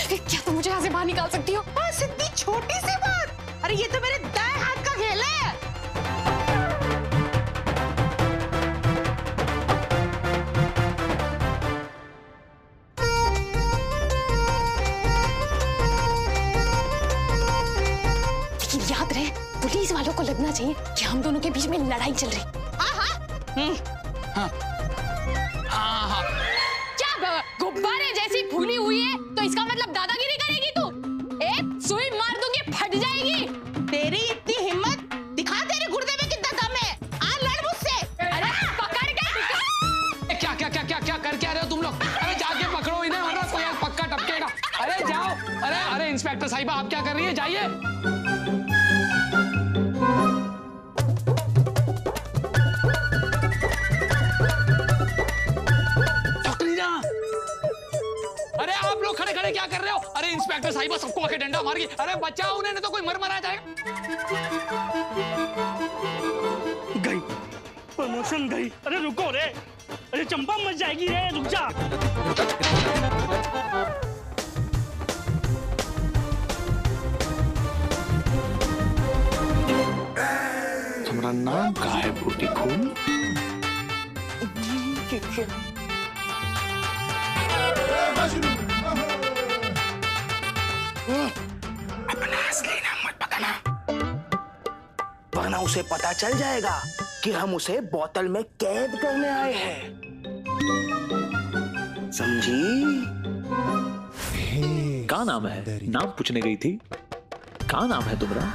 क्या तुम मुझे यहाँ से बाहर निकाल सकती हो? बस इतनी छोटी सी बात। अरे ये तो मेरे दाएं हाथ का खेल है। लेकिन याद रहे, पुलिस वालों को लगना चाहिए कि हम दोनों के बीच में लड़ाई चल रही। हाँ। क्या गुब्बारे जैसी फूली हुई है तो इसका मतलब दादागिरी करेगी तू? एक सुई मार दूंगी, फट जाएगी। तेरी इतनी हिम्मत, दिखा तेरे गुर्दे में कितना दम है। आ लड़ मुझसे। अरे पकड़ के। क्या क्या क्या क्या क्या कर क्या रहे हो तुम लोग? अरे जाके पकड़ो इन्हें वरना कोई पक्का टपकेगा। अरे जाओ। अरे अरे इंस्पेक्टर साहिबा आप क्या कर रही है? जाइए। अरे आप लोग खड़े खड़े क्या कर रहे हो? अरे इंस्पेक्टर साहिबा सबको आके डंडा मार गई। अरे बचाओ उन्हें, नहीं तो कोई मर मरा जाएगा। गई प्रमोशन गई। अरे रुको रे, अरे चंपा मच जाएगी रे, रुक जा। तुम्हारा नाम क्या है बूटी खून? अपना असली नाम मत बताना, वरना उसे पता चल जाएगा कि हम उसे बोतल में कैद करने आए हैं। समझी? का नाम है? नाम पूछने गई थी। का नाम है तुम्हारा?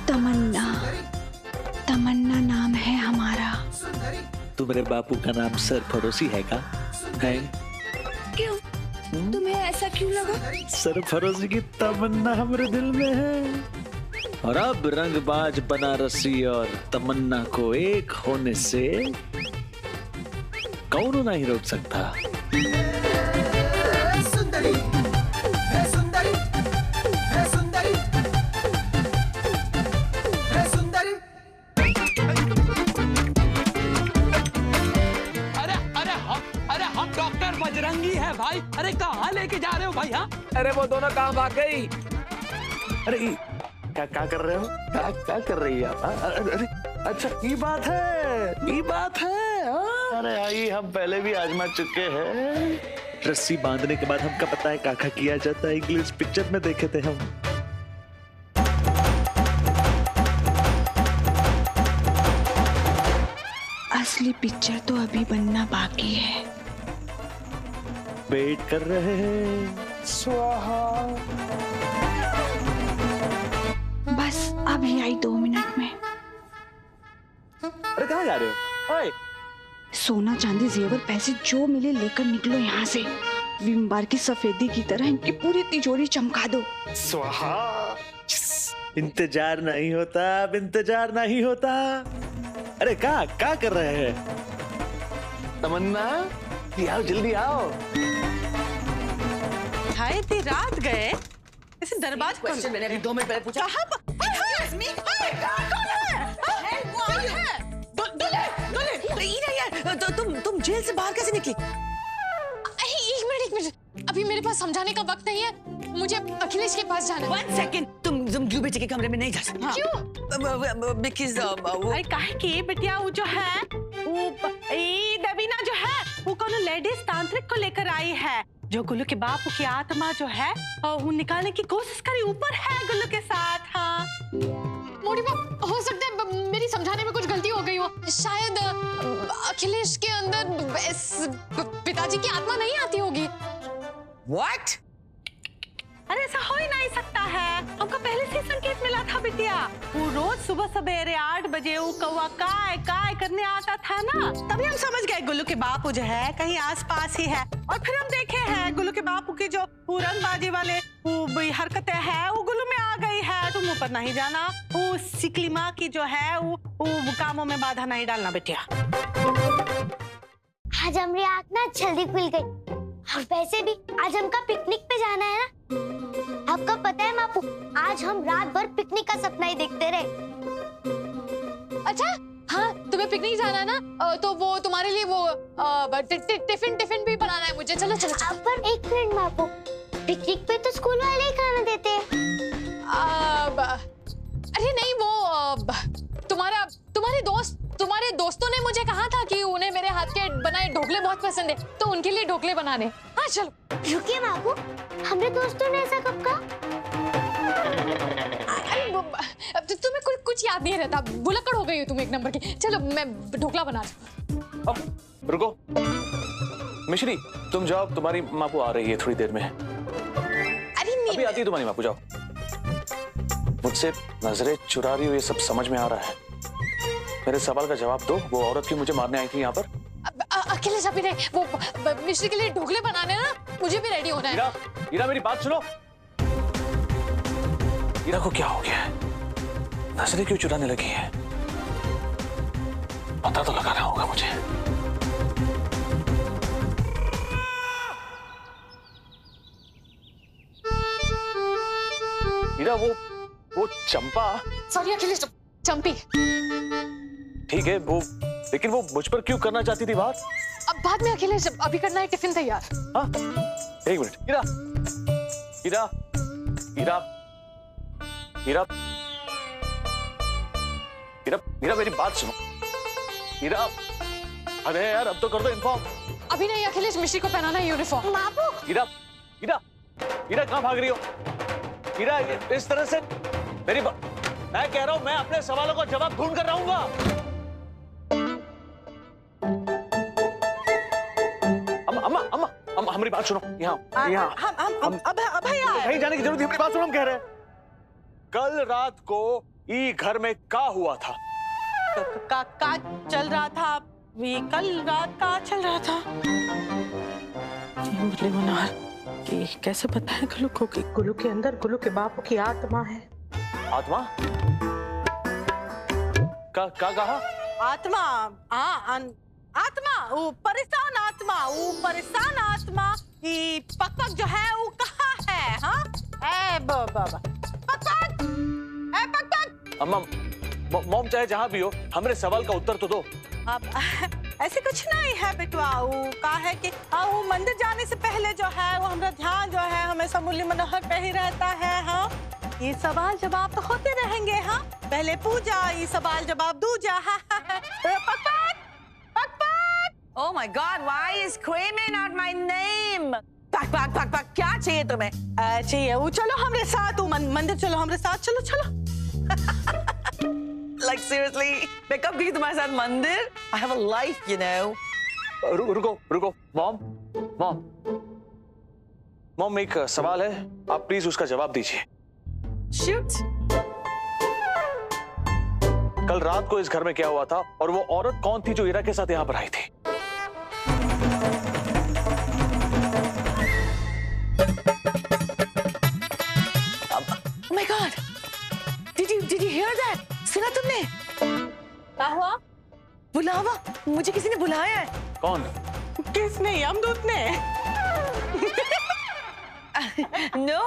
तमन्ना। तमन्ना नाम है हमारा। तुम्हारे बापू का नाम सरफरोशी है का? है? क्यों? तुम्हें ऐसा क्यों लगा? सरफरोशी की तमन्ना हमारे दिल में है। और अब रंगबाज बनारसी और तमन्ना को एक होने से कौन नहीं रोक सकता। सुंदरी है, सुंदरी है, सुंदरी है, सुंदरी। अरे हम डॉक्टर बजरंगी है भाई। अरे कहाँ लेके जा रहे हो भाई? हाँ अरे वो दोनों कहाँ भाग गई? अरे क्या कर रहे हो? क्या कर रही है आप? अरे अच्छा ये बात है, ये बात है। अरे आई हम पहले भी आजमा चुके हैं। रस्सी बांधने के बाद हमका पता है काका किया जाता है। इंग्लिश पिक्चर में देखे थे हम। असली पिक्चर तो अभी बनना बाकी है। वेट कर रहे हैं। स्वाहा। बस अभी आई 2 मिनट में। अरे कहाँ जा रहे हो? ओए सोना चांदी जेवर पैसे जो मिले लेकर निकलो यहाँ से। विमबार की सफेदी की तरह इनकी पूरी तिजोरी चमका दो। स्वाहा। इंतजार नहीं होता, अब इंतजार नहीं होता। अरे क्या कर रहे हैं? तमन्ना आओ, जल्दी आओ। हाय ती रात गए इसे दरबार क्वेश्चन मैंने अभी 2 मिनट पहले पूछा। तुम जेल से बाहर कैसे निकली? एक मिनट, अभी मेरे पास समझाने का वक्त नहीं है। मुझे अखिलेश के पास जाना है। 1 सेकंड, तुम ग्लू बेटे के कमरे में नहीं जा सकती। क्यों? बिकॉज़ अरे काहे की बिटिया वो जो है वो दबीना जो है वो कोनो लेडीज तांत्रिक को लेकर आई है जो गुल्लू के बापू की आत्मा जो है वो निकालने की कोशिश करी। ऊपर है गुल्लू के साथ। हाँ मोटी बाप, हो सकता है मेरी समझाने में कुछ गलती हो गई हो। शायद अखिलेश के अंदर पिताजी की आत्मा नहीं आती होगी। What? अरे ऐसा हो ही नहीं सकता है। हमको पहले से संकेत मिला था बिटिया। वो रोज सुबह सवेरे 8 बजे वो कौवा काय काय करने आता था ना, तभी हम समझ गए गुल्लू के बापू जो है कहीं आसपास ही है। और फिर हम देखे हैं गुल्लू के बापू की जो रंगबाजी वाले वो हरकतें हैं वो गुल्लू में आ गई है। तुम ऊपर नहीं जाना, वो सिकली माँ की जो है वो कामों में बाधा नहीं डालना बिटिया। आज हमारी आँख ना जल्दी खुल गई। और वैसे भी आज हमका पिकनिक पे जाना है ना। आपका पता है मापू, आज हम रात भर पिकनिक का सपना ही देखते रहे। अच्छा हाँ, तुम्हें पिकनिक जाना है ना, तो वो तुम्हारे लिए वो टिफिन भी बनाना है मुझे। चलो चलो, चलो। पर एक मिनट मापू, पिकनिक पे तो स्कूल वाले ही खाना देते हैं। अरे नहीं, वो तुम्हारे दोस्तों ने मुझे कहा था कि उन्हें मेरे हाथ के बनाए ढोकले बहुत पसंद है, तो उनके लिए ढोकले बनाने। हाँ चलो। रुकिए बाबू, हमारे दोस्तों ने ऐसा कब कहा? तुम्हें कुछ याद नहीं रहता, भुलक्कड़ हो गई हो तुम एक नंबर की। चलो मैं ढोकला बना रही हूँ। अब रुको मिश्री, तुम जाओ, तुम्हारी मापू आ रही है थोड़ी देर में। अरे नहीं, अभी आती है तुम्हारी मापू, जाओ। मुझसे नजरें चुरा रही हो, ये सब समझ में आ रहा है। मेरे सवाल का जवाब दो, वो औरत की मुझे मारने आई थी यहाँ पर। अखिलेश अभी नहीं, वो मिश्री के लिए ढोकले बनाने ना, मुझे भी रेडी होना है। हीरा मेरी बात सुनो। हीरा को क्या हो गया है? नजरें क्यों चुराने लगी है? पता तो लगाना होगा मुझे। हीरा, वो चंपा। सॉरी अखिलेश, चंपी। ठीक है, वो लेकिन वो मुझ पर क्यों करना चाहती थी बात? अब बाद में अखिलेश, अभी करना है टिफिन तैयार। हाँ, एक मिनट। हीरा हीरा हीरा हीरा हीरा हीरा मेरी बात सुनो। हीरा, अरे यार अब तो कर दो इन्फॉर्म। अभी नहीं अखिलेश, मिश्री को पहनाना है यूनिफॉर्म। बाबू। हीरा हीरा हीरा कहाँ भाग रही हो? हीरा, इस तरह से मैं कह रहा हूं, मैं अपने सवालों का जवाब ढूंढ कर रहूंगा। अम्मा अम्मा अम्मा हमारी बात सुनो। यहाँ हम कहीं जाने की जरूरत नहीं, हमारी बात सुनो। हम कह रहे हैं कल रात को ई घर में क्या हुआ था? का चल रहा था? ये कल रात का चल रहा था। मुरली मनोहर, ये कैसे पता है गुल्लू को कि गुल्लू के अंदर गुल्लू के बापू की आत्मा है? आत्मा? क्या कहा? आत्मा, आत्मा, वो परेशान आत्मा, ये पक जो है वो कहाँ है? हाँ, पक। अम्मा, मॉम चाहे जहाँ भी हो, हमारे सवाल का उत्तर तो दो। अब ऐसे कुछ नहीं है बेटवा, वो कहा है कि वो मंदिर जाने से पहले जो है वो हमारा ध्यान जो है हमेशा मुरली मनोहर पे ही रहता है। हाँ, ये सवाल जवाब तो होते रहेंगे। हाँ, पहले पूजा, ये सवाल जवाब दूजा। Oh my God! Why is Kwame not my name? पक क्या चाहिए तुम्हें? चाहिए वो, चलो हमारे साथ, मंदिर चलो हमारे साथ, चलो। Like seriously? मैं कब गई तुम्हारे साथ मंदिर? I have a life, you know. रुको, मॉम, एक सवाल है, आप प्लीज उसका जवाब दीजिए। Shoot. कल रात को इस घर में क्या हुआ था और वो औरत कौन थी जो हीरा के साथ यहाँ पर आई थी? Oh my God! Did you hear that? सुना तुमने? क्या हुआ? बुलावा, मुझे किसी ने बुलाया है। कौन? किसने? यमदूत ने। No,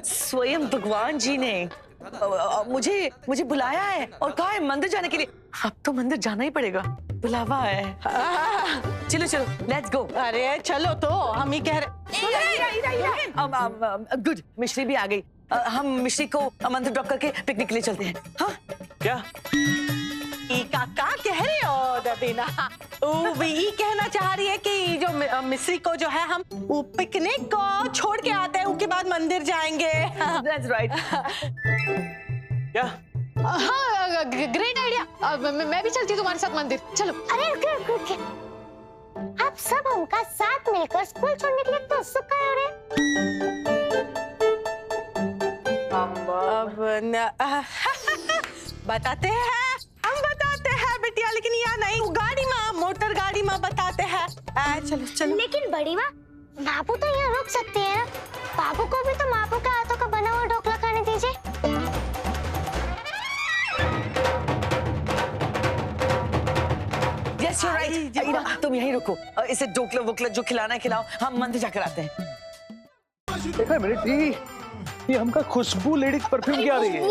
स्वयं भगवान जी ने मुझे बुलाया है और कहा है मंदिर जाने के लिए। अब तो मंदिर जाना ही पड़ेगा, बुलावा है। चलो, लेट्स गो। अरे चलो तो, हम ही कह रहे। गुड, मिश्री भी आ गई। हम मिश्री को मंदिर ड्रॉप करके पिकनिक के लिए चलते हैं। हाँ, क्या? का कह रहे हो दबीना? वो भी कहना चाह रही है कि जो मिश्री को जो है हम वो पिकनिक को छोड़ के आते हैं, उसके बाद मंदिर जाएंगे। That's right. क्या? हाँ, ग्रेट आइडिया। मैं भी चलती हूँ तुम्हारे साथ मंदिर। चलो। अरे रुकिए, आप सब हमका साथ मिलकर स्कूल छोड़ने के लिए तो उत्सुक हो रहे। बताते हैं बिटिया, लेकिन यहाँ नहीं, गाड़ी में, मोटर गाड़ी में बताते हैं। चलो। लेकिन बड़ी माँ, बाबू तो यहाँ रुक सकते हैं ना? बाबू को भी तो मापू के हाथों का बना हुआ ढोकला खाने दीजिए। Yes, you're right. तुम यहीं रुको, इसे ढोकला वोकला जो खिलाना है खिलाओ, हम मंदिर जाकर आते हैं। एक मिनट, ये हमका खुशबू लेडीज परफ्यूम क्या आ रही है?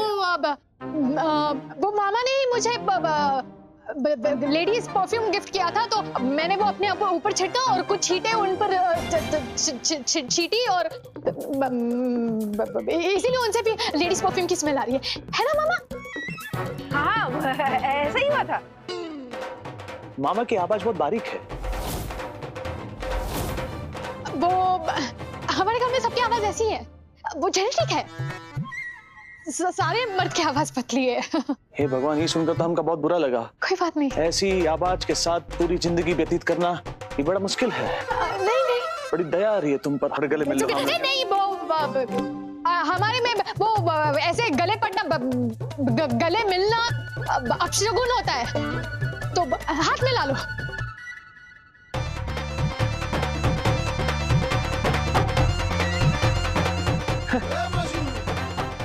वो मामा ने मुझे लेडीज परफ्यूम गिफ्ट किया था, तो मैंने वो अपने ऊपर छिड़का और कुछ छींटे उन पर छींटी और इसीलिए उनसे भी लेडीज परफ्यूम की स्मेल आ रही है ना मामा? हाँ ऐसा ही हुआ था। मामा की आवाज बहुत बारीक है। वो हमारे घर में सबकी आवाज ऐसी है, वो जेनेटिक है। सारे मर्द की आवाज पतली है। हे भगवान, ये सुनकर तो हमका बहुत बुरा लगा। कोई बात नहीं। ऐसी आवाज के साथ पूरी जिंदगी व्यतीत करना ये बड़ा मुश्किल है। नहीं। बड़ी दया आ रही है तुम पर, हर गले मिल लो। नहीं, वो हमारे में वो ऐसे गले पड़ना, गले मिलना अपशगुन होता है, तो हाथ मिला लो।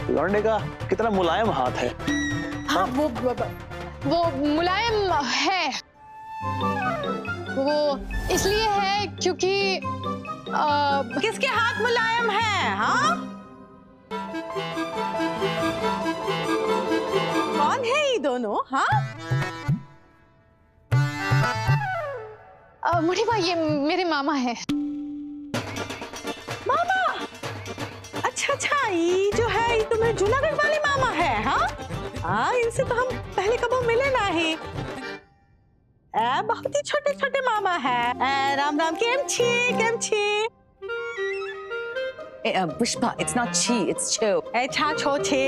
लौंडे का कितना मुलायम हाथ है। हाँ, वो मुलायम है। वो इसलिए है क्योंकि किसके हाथ मुलायम है? हाँ, कौन है ये दोनों? हाँ, मुड़ी भाई, ये मेरे मामा है। मामा? अच्छा, ये जो है ये तुम्हें जूनागढ़ वाले मामा है? हाँ, इनसे तो हम पहले कभी मिले नहीं। बहुत ही छोटे छोटे मामा है। राम राम, केम छी? Pushpa, it's not chi, it's cho. अच्छा, छो छे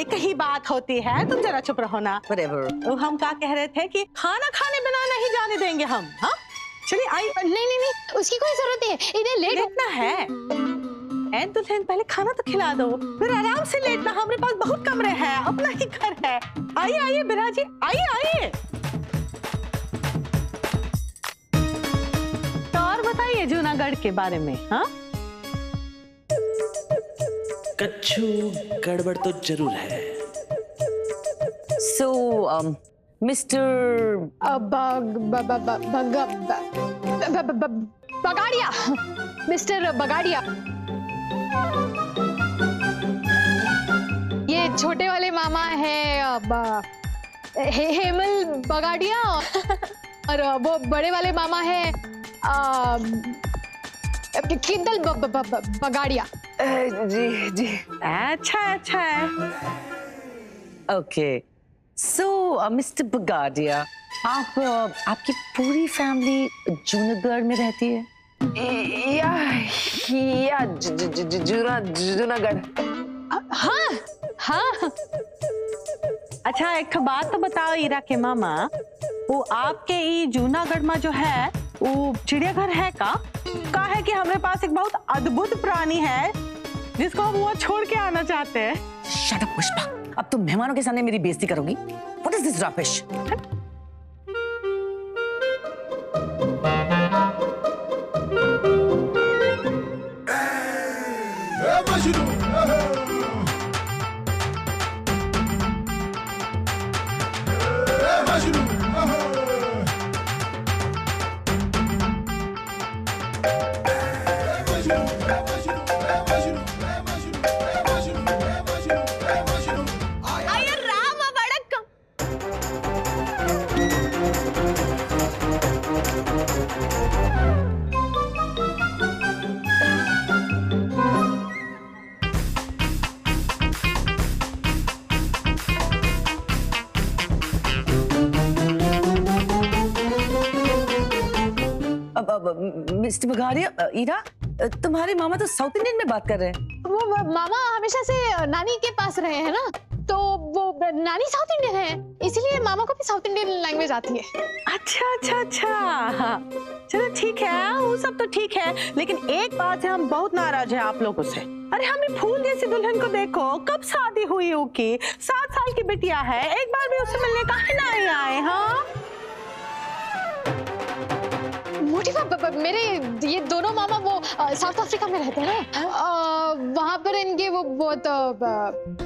एक ही बात होती है, तुम जरा चुप रहो ना। Whatever. तो हम क्या कह रहे थे कि खाना खाने बिना नहीं जाने देंगे हम। हाँ, चलिए आई। नहीं, उसकी कोई जरूरत नहीं है, इन्हें लेटना है। दुल्हन, पहले खाना तो खिला दो, फिर आराम से लेटना। हमारे पास बहुत कमरे हैं, अपना ही घर है। आइए बिराजी, आइए। तो और बताइए जूनागढ़ के बारे में। हाँ, कच्छु गड़बड़ तो जरूर है। So, Mr. Bagadia, mister Bagadia. ये छोटे वाले मामा है हेमल बगाड़िया, और वो बड़े वाले मामा है किंदल बगाड़िया। जी। अच्छा है। Okay. So, Mr. Bagadia, आपकी पूरी फैमिली जूनागढ़ में रहती है? या जूनागढ़। हाँ। अच्छा, एक बात तो बताओ ईरा के मामा, वो आपके ये जूनागढ़ में जो है वो चिड़ियाघर है का है कि हमारे पास एक बहुत अद्भुत प्राणी है जिसको हम वहाँ छोड़ के आना चाहते हैं। Shut up, पुष्पा, अब तुम मेहमानों के सामने मेरी बेइज्जती करोगी। What is this rubbish? Mister Bagadia, Ira, तुम्हारे मामा तो साउथ इंडियन में बात कर रहे हैं। वो मामा हमेशा से नानी के पास रहे हैं ना, तो वो नानी साउथ इंडियन है, इसीलिए मामा को भी साउथ इंडियन लैंग्वेज आती है। अच्छा। हाँ, चलो ठीक है, वो सब तो ठीक है, लेकिन एक बात है, हम बहुत नाराज हैं आप लोगों से। अरे हमें फूल जैसी दुल्हन को देखो, कब शादी हुई होगी, 7 साल की बिटिया है, एक बार भी उससे मिलने काहे नहीं आए? हाँ, मेरे ये दोनों मामा वो साउथ अफ्रीका में रहते हैं ना, वहाँ पर इनके वो बहुत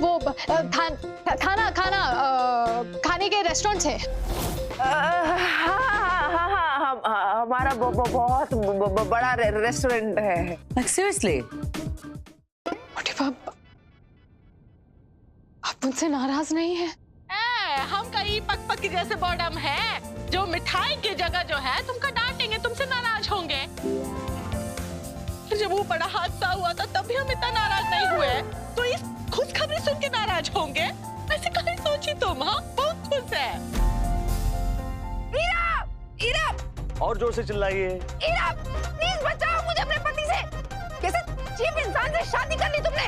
वो खाने के रेस्टोरेंट्स है। हमारा बहुत बड़ा रेस्टोरेंट है। Seriously? आप मुझसे नाराज नहीं है? हम कहीं पक पक की जैसे बॉडम है जो मिठाई की जगह जो है तुमको डांटेंगे, तुमसे नाराज होंगे। जब वो बड़ा हादसा हुआ था तब भी हम इतना नाराज नहीं हुए, तो इस खुशखबरी सुन के नाराज होंगे ऐसे कहीं सोची तुम? हाँ, बहुत खुश है। इरा, इरा, और जोर से चिल्लाइए। इरा, प्लीज बचाओ मुझे अपने पति से। कैसे चीप इंसान से शादी कर ली तुमने?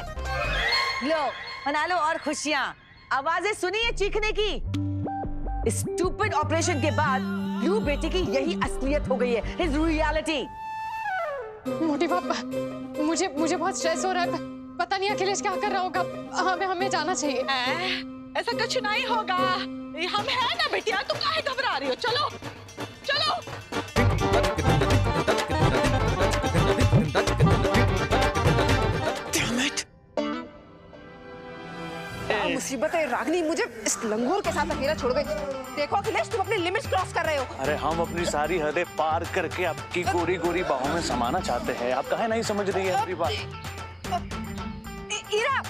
लो मना लो और खुशियां। आवाजें सुनी है चीखने की। स्टूपिड ऑपरेशन के बाद ब्लू बेटे की यही असलियत हो गई है, हिज रियलिटी। मोटी पापा, मुझे बहुत स्ट्रेस हो रहा है। पता नहीं अखिलेश क्या कर रहा होगा। हमें जाना चाहिए। ऐसा कुछ नहीं होगा, हम है ना बेटिया, तुम काहे घबरा रही हो? चलो चलो। मुसीबत है रागनी, मुझे इस लंगूर के साथ अकेला छोड़ गई। देखो अखिलेश, तुम अपनी लिमिट्स क्रॉस कर रहे हो। अरे हम अपनी सारी हदें पार करके आपकी गोरी गोरी बाहों में समाना चाहते हैं। आप काहे नहीं समझ रही है हमारी बात? इरा,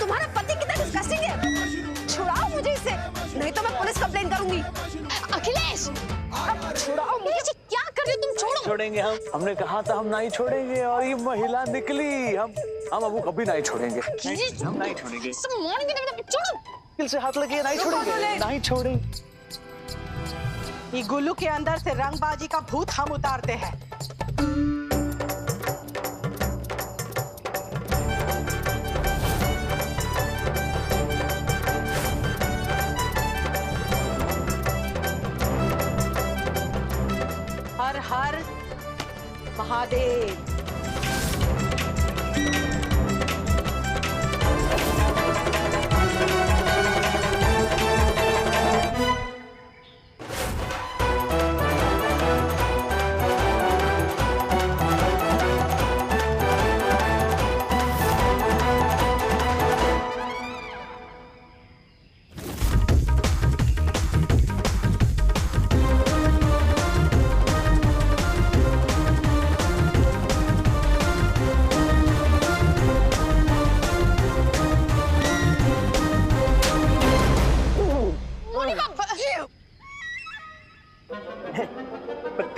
तुम्हारा पति कितना डिस्गस्टिंग है। छुड़ाओ मुझे इससे, नहीं तो मैं पुलिस कंप्लेन करूंगी। अखिलेश, छुड़ाओ मुझे। क्या कर रहे हो तुम? छोड़ो। छोड़ेंगे हम? हमने कहा था हम नहीं छोड़ेंगे और ये महिला निकली। हम अब कभी नहीं छोड़ेंगे। हम नहीं छोड़ेंगे। छोड़ो। दिल से हाथ लगे, नहीं छोड़ेंगे, नहीं छोड़ेंगे। ये गुल्लू के अंदर से रंगबाजी का भूत हम उतारते हैं। हर हर महादेव।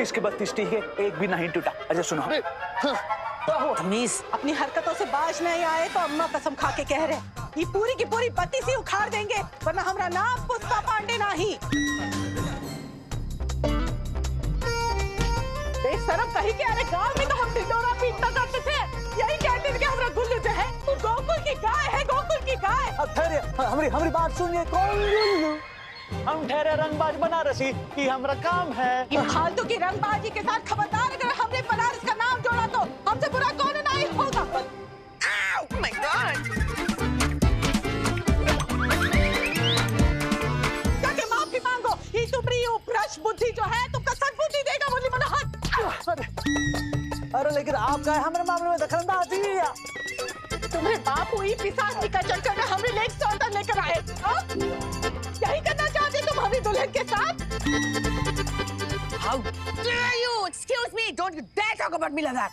के 32 ठीक है, एक भी नहीं टूटा। अच्छा सुनो, तमीज, अपनी हरकतों से बाज नहीं आए तो अम्मा कसम खा के कह रहे ये पूरी की पूरी पत्ती सी उखाड़ देंगे, वरना हमारा नाम पुष्पा पांडे नहीं। बेशरम कहीं के, अरे गांव में तो हम ढिंढोरा पीटता करते थे, यही कहते थे कि हमारा गुल्लू जो है वो गोकुल की गाय है, गोकुल की गाय। अब ठहरे, हमारी बात सुनिए। कौन गुल्लू? हम ठहरे रंगबाज बनारसी की हमारा काम है। ये फालतू की रंगबाजी के साथ खबरदार, अगर हमने बनारस का नाम जोड़ा तो हमसे बुरा कौन नहीं होगा। Oh my God! जाके माफी मांगो, ये तुम्हारी उपरश बुद्धि जो है तुमको सद्बुद्धि देगा। मुरली मनोहर, अरे लेकिन आप क्या हमारे मामले में दखलंदाजी है? तुम्हारे बापू ही पिशाच का चक्कर में हमें लेक सौतन लेकर आए। यही करना चाहते तुम हमें दुल्हन के साथ? How dare you? Excuse me! Don't you dare talk about me like that!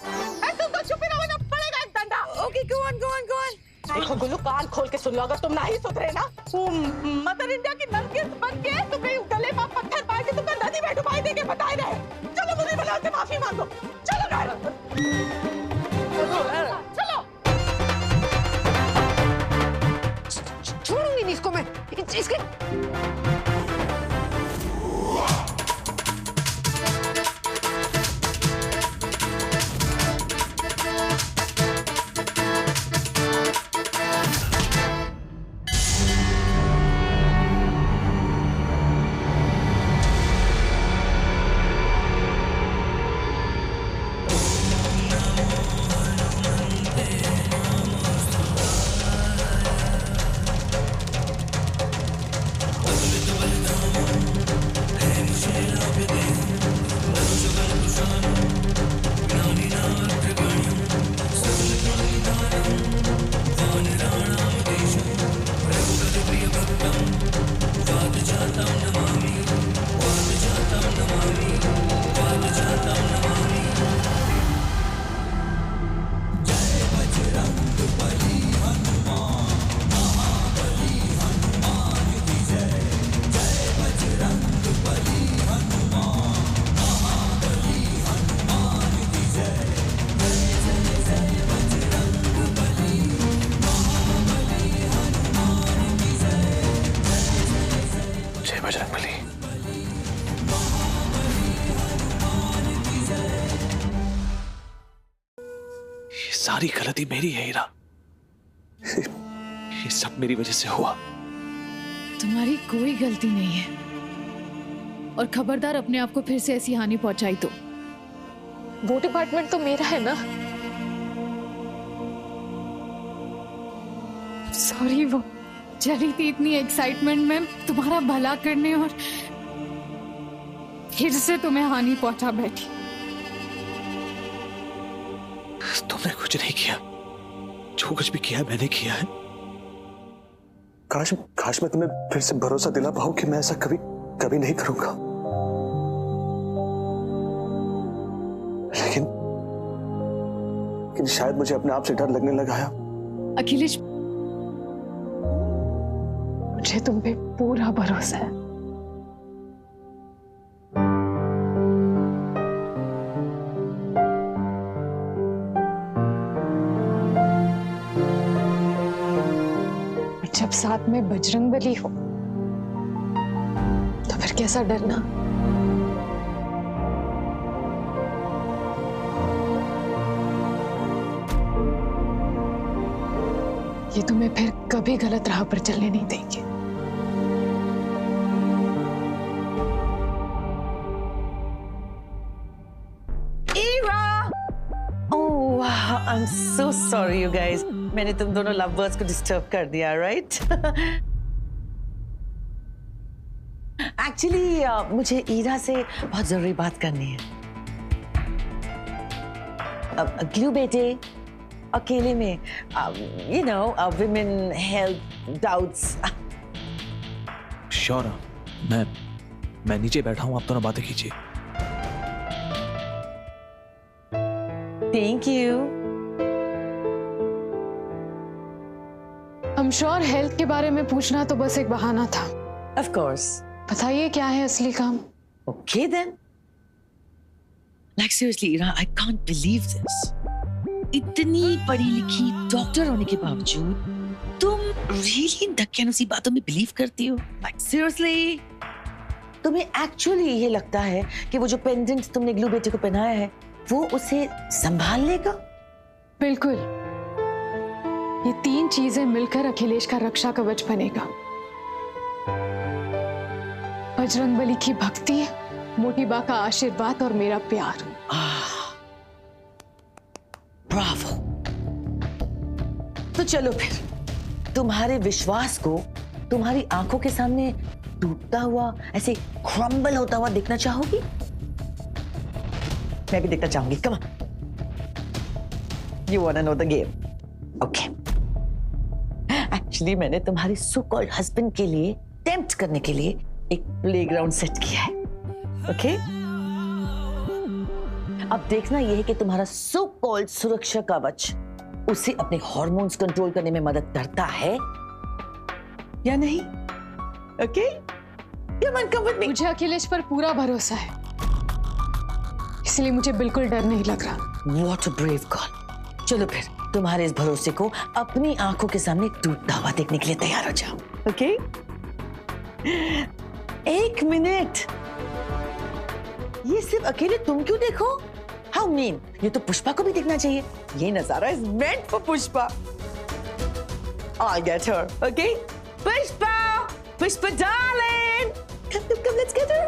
तुमको चुप रहना पड़ेगा एक डंडा। Okay, go on. देखो गुल्लू, कान खोल के सुन लो, अगर तुम नहीं सुधरे ना, मदर इंडिया की नमकीन बन के तुम्हें गले में पत्थर पाए के तुमको नदी में डुबाई देके बताए रहे। चलो मुझे बुला के माफी मांगो। चलो चलो। छोड़ूंगी नहीं इसको मैं। इसके सारी गलती मेरी है हीरा। ये सब मेरी वजह से हुआ। तुम्हारी कोई गलती नहीं है, और खबरदार अपने आप को फिर से ऐसी हानि पहुंचाई तो। वो डिपार्टमेंट तो मेरा है ना। सॉरी, वो चली थी इतनी एक्साइटमेंट में तुम्हारा भला करने, और फिर से तुम्हें हानि पहुंचा बैठी। तुमने कुछ नहीं किया, जो कुछ भी किया मैंने किया है। काश मैं तुम्हें फिर से भरोसा दिला पाऊं कि मैं ऐसा कभी कभी नहीं करूंगा, लेकिन शायद मुझे अपने आप से डर लगने लगा है। अखिलेश, मुझे तुम पे पूरा भरोसा है। जब साथ में बजरंगबली हो तो फिर कैसा डरना। ये तुम्हें फिर कभी गलत राह पर चलने नहीं देंगे। I'm so sorry you guys. मैंने तुम दोनों लव बर्ड्स को डिस्टर्ब कर दिया, राइट? एक्चुअली मुझे ईरा से बहुत जरूरी बात करनी है। ग्लू बेटे, अकेले में you know women health doubts. Sure, मैं नीचे बैठा हूँ, आप दोनों बातें कीजिए। Thank you. I'm sure health के बारे में पूछना तो बस एक बहाना था। Of course. बताइए क्या है असली काम? Okay then. Like seriously, Ira, I can't believe this. इतनी पढ़ी लिखी डॉक्टर होने के बावजूद तुम really इन दकियानुसी बातों में बिलीव करती हो? Like seriously? तुम्हें एक्चुअली ये लगता है कि वो जो पेंडेंट तुमने ग्लू बेटे को पहनाया है वो उसे संभाल लेगा? बिल्कुल। ये तीन चीजें मिलकर अखिलेश का रक्षा कवच बनेगा। बजरंगबली की भक्ति, मोटी बा का आशीर्वाद और मेरा प्यार। ब्रावो। तो चलो फिर, तुम्हारे विश्वास को तुम्हारी आंखों के सामने टूटता हुआ, ऐसे क्रम्बल होता हुआ देखना चाहोगी? मैं भी देखना चाहूंगी। Come on, you वांना know the game? Okay. Actually मैंने तुम्हारे सो कॉल्ड हस्बैंड के लिए टेम्प्ट करने के लिए एक प्लेग्राउंड सेट किया है। ओके? अब देखना यह है कि तुम्हारा सो कॉल्ड सुरक्षा कवच उसे अपने हार्मोन्स कंट्रोल करने में मदद करता है या नहीं। ओके? मुझे अखिलेश पर पूरा भरोसा है, इसलिए मुझे बिल्कुल डर नहीं लग रहा। What a brave call. चलो फिर, तुम्हारे इस भरोसे को अपनी आंखों के सामने टूटता हुआ देखने के लिए तैयार हो जाओ। ओके? एक मिनट, ये सिर्फ अकेले तुम क्यों देखो? How mean? ये तो पुष्पा को भी देखना चाहिए। ये नजारा is meant for Pushpa. I'll get her. Okay? Pushpa, Pushpa darling, come, let's get her.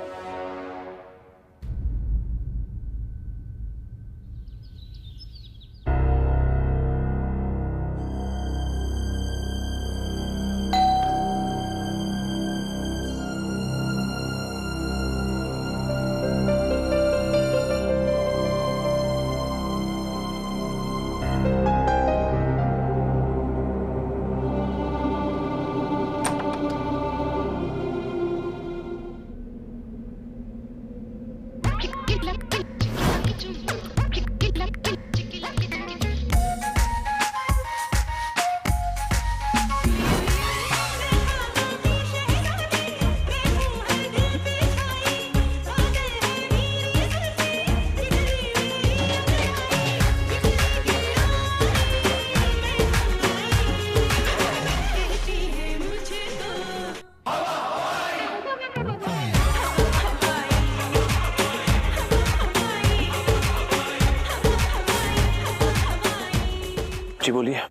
बोलिए।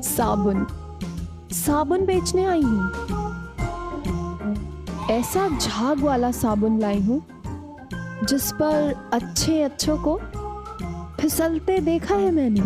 साबुन साबुन बेचने आई हूँ। ऐसा झाग वाला साबुन लाई हूँ जिस पर अच्छे अच्छों को फिसलते देखा है मैंने।